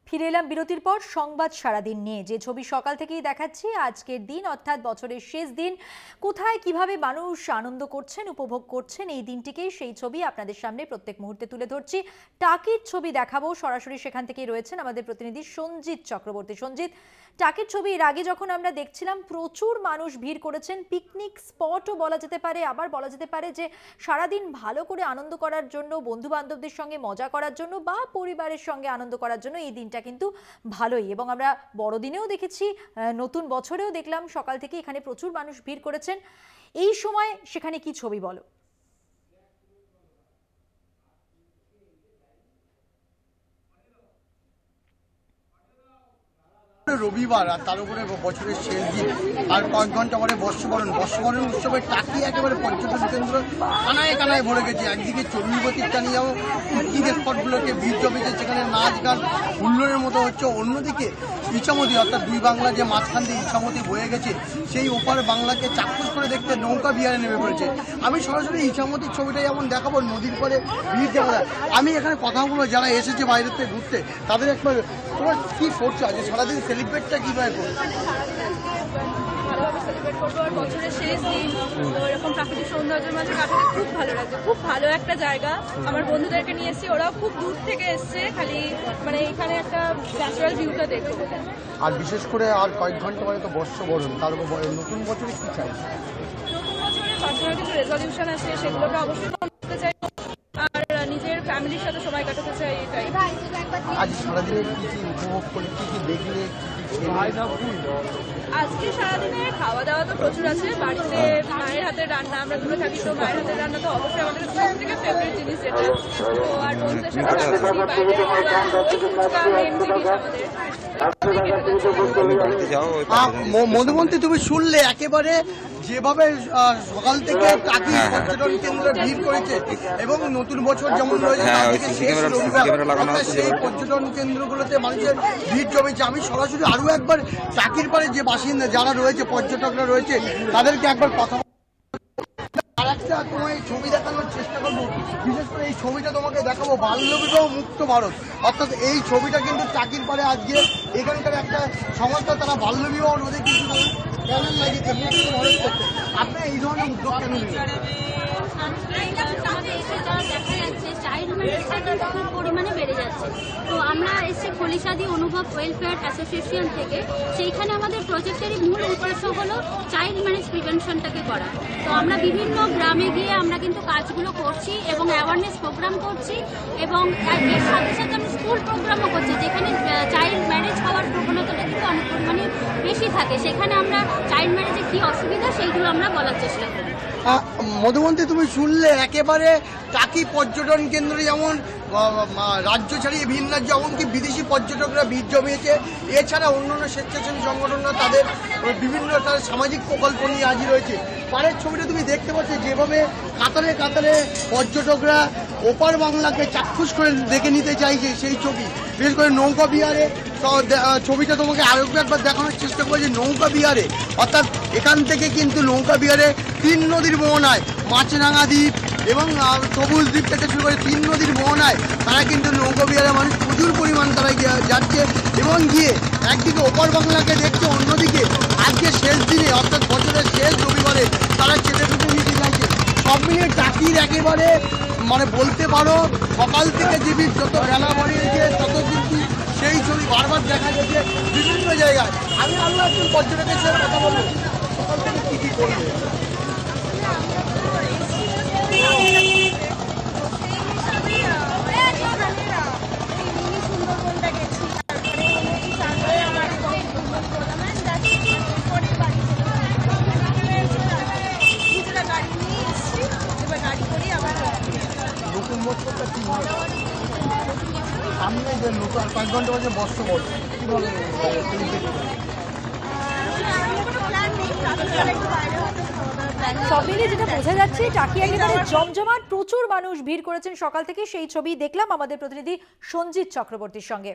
ফিরে এলাম বিরতির পর সংবাদ সারাদিন নিয়ে। যে ছবি সকাল থেকেই দেখাচ্ছি, আজকের দিন অর্থাৎ বছরের শেষ দিন, কোথায় কিভাবে মানুষ আনন্দ করছেন, উপভোগ করছেন এই দিনটিকেই সেই ছবি আপনাদের সামনে প্রত্যেক মুহূর্তে তুলে ধরছি। টাকির ছবি দেখাবো, সরাসরি সেখান থেকেই রয়েছেন আমাদের প্রতিনিধি সঞ্জিত চক্রবর্তী। সঞ্জিত, টাকির ছবি এর আগে যখন আমরা দেখছিলাম প্রচুর মানুষ ভিড় করেছেন, পিকনিক স্পটও বলা যেতে পারে, আবার বলা যেতে পারে যে সারাদিন ভালো করে আনন্দ করার জন্য, বন্ধু বান্ধবদের সঙ্গে মজা করার জন্য বা পরিবারের সঙ্গে আনন্দ করার জন্য এই দিনটা কিন্তু ভালোই। এবং আমরা বড়দিনেও দেখেছি, নতুন বছরেও দেখলাম সকাল থেকে এখানে প্রচুর মানুষ ভিড় করেছেন। এই সময় সেখানে কি ছবি বলো? রবিবার আর তার উপরে বছরের শেষ দিন আর কয়েক ঘন্টা পরে বর্ষবরণ উৎসবের টাকি একেবারে পর্যটন কেন্দ্র কানায় কানায় ভরে গেছে। একদিকে চর্মীবতীর টানিয়াও পিকনিক স্পটগুলোকে ভিড় জমেছে, সেখানে নাচ গান হুল্লোড়ের মতো হচ্ছে। অন্যদিকে ইছামতি অর্থাৎ দুই বাংলা যে মাঝখান দিয়ে ইছামতি বয়ে গেছে, সেই ওপার বাংলাকে চাক্ষুষ করে দেখতে নৌকা বিহারে নেমে পড়েছে। আমি সরাসরি ইছামতির ছবিটা যেমন দেখাবো, নদীর পরে ভিড় যেমন। আমি এখানে কথাগুলো যারা এসেছে বাইরের থেকে ঘুরতে, তাদের একবার তোমার কি করছো আজ সারাদিন সেলিব্রেটটা কিভাবে করছো? ভালোভাবে সেলিব্রেট করবো, আর বছরের শেষ দিন তো এরকম প্রাকৃতিক সৌন্দর্যের মাঝে কাটাতে খুব ভালো লাগছে। খুব ভালো একটা জায়গা, আমার বন্ধুদেরকে নিয়ে এসেছি, ওরাও খুব দূর থেকে এসছে খালি মানে এখানে একটা ন্যাচারাল ভিউটা দেখতে। আর বিশেষ করে আর কয়েক ঘন্টা পরে তো বর্ষবরণ, তার নতুন বছরে কি চাই? নতুন বছরে পার্সোনাল কিছু রেজলিউশন আছে, সেগুলোকে অবশ্যই করতে চাই, আর নিজের ফ্যামিলির সাথে সময় কাটাতে চাই, এটাই। আজ সারাদিনে কি কি উপভোগ করে, কি কি দেখলে, আজকে সারাদিনে খাওয়া দাওয়া তো প্রচুর আছে। বাড়িতে মায়ের হাতের রান্না, আমরা দূরে থাকি তো মায়ের হাতের রান্না তো অবশ্যই আমাদের সব থেকে ফেভারিট জিনিস যেটা। তো আর বন্ধুদের সাথে মধুমন্তী, তুমি শুনলে একেবারে যেভাবে সকাল থেকে টাকি পর্যটন কেন্দ্রে ভিড় করেছে এবং নতুন বছর যেমন রয়েছে সেই পর্যটন কেন্দ্রগুলোতে মানুষের ভিড় জমেছে। আমি সরাসরি আরো একবার টাকির পাড়ে যে বাসিন্দা যারা রয়েছে, পর্যটকরা রয়েছে, তাদেরকে একবার কথা আর একটা তোমায় ছবি দেখানোর চেষ্টা করবো। বিশেষ করে এই ছবিটা তোমাকে দেখাবো, বাল্যবিবাহ মুক্ত ভারত। অর্থাৎ এই ছবিটা কিন্তু টাকির পাড়ে আজকে এখানকার একটা সংস্থা, তারা বাল্যবিবাহ রোধে কিন্তু কেমন লাগিয়েছে মুক্ত ভারত করতে। আপনি এই ধরনের উদ্যোগ কেন নিলেন? খুব পরিমাণে বেড়ে যাচ্ছে। তো আমরা এসেছি খলিশাদি অনুভব ওয়েলফেয়ার অ্যাসোসিয়েশন থেকে। সেইখানে আমাদের প্রজেক্টেরই মূল উদ্দেশ্য হলো চাইল্ড ম্যারেজ প্রিভেনশনটাকে করা। তো আমরা বিভিন্ন গ্রামে গিয়ে আমরা কিন্তু কাজগুলো করছি এবং অ্যাওয়ারনেস প্রোগ্রাম করছি, এবং এর সাথে সাথে আমরা স্কুল প্রোগ্রামও করছি, যেখানে চাইল্ড ম্যারেজ হওয়ার প্রবণতাটা কিন্তু অনেক পরিমাণে বেশি থাকে। সেখানে আমরা চাইল্ড ম্যারেজে কী অসুবিধা সেইগুলো আমরা বলার চেষ্টা করি। মধুমন্তী, তুমি শুনলে একেবারে টাকি পর্যটন কেন্দ্রে যেমন রাজ্য ছাড়িয়ে ভিন্ন রাজ্য, এমনকি বিদেশি পর্যটকরা ভিড় জমিয়েছে। এছাড়া অন্যান্য স্বেচ্ছাসেবী সংগঠনরা তাদের বিভিন্ন তাদের সামাজিক প্রকল্প নিয়ে আজই রয়েছে। পাড়ের ছবিটা তুমি দেখতে পাচ্ছ, যেভাবে কাতারে কাতারে পর্যটকরা ওপার বাংলাকে চাক্ষুষ করে দেখে নিতে চাইছে সেই ছবি। বিশেষ করে নৌকা বিহারে ছবিটা তোমাকে আরো একবার দেখানোর চেষ্টা করেছে। নৌকা বিহারে অর্থাৎ এখান থেকে কিন্তু নৌকা বিহারে 3 নদীর মোহনায়, মাছরাঙা দ্বীপ এবং সবুজ দ্বীপ থেকে শুরু করে 3 নদীর মোহনায় তারা কিন্তু নৌকা বিহারে মানুষ প্রচুর পরিমাণ তারা যাচ্ছে এবং গিয়ে একদিকে ওপার বাংলাকে দেখছে, অন্যদিকে আজকে শেষ দিনে অর্থাৎ বছরের শেষ রবিবারে তারা চেপে ফেটে নিতে চাইছে। সব মিলিয়ে টাকির একেবারে মানে বলতে পারো সকাল থেকে যে ভিড়, যত বেলা বাড়িয়েছে তত কিন্তু সেই ছবি বারবার দেখা যাচ্ছে বিভিন্ন জায়গায়। আমি আরও একজন পর্যটকের সাথে কথা বলবো, সকাল থেকে কী কী করবে? নতুন বছরটা কি হয়? সামনে যে নতুন কয়েক ঘন্টা বাজে বর্ষবরণ, কিভাবে সব মিলিয়ে যেটা বোঝা যাচ্ছে, টাকি একেবারে জমজমাট, প্রচুর মানুষ ভিড় করেছেন সকাল থেকে। সেই ছবি দেখলাম আমাদের প্রতিনিধি সঞ্জিত চক্রবর্তীর সঙ্গে।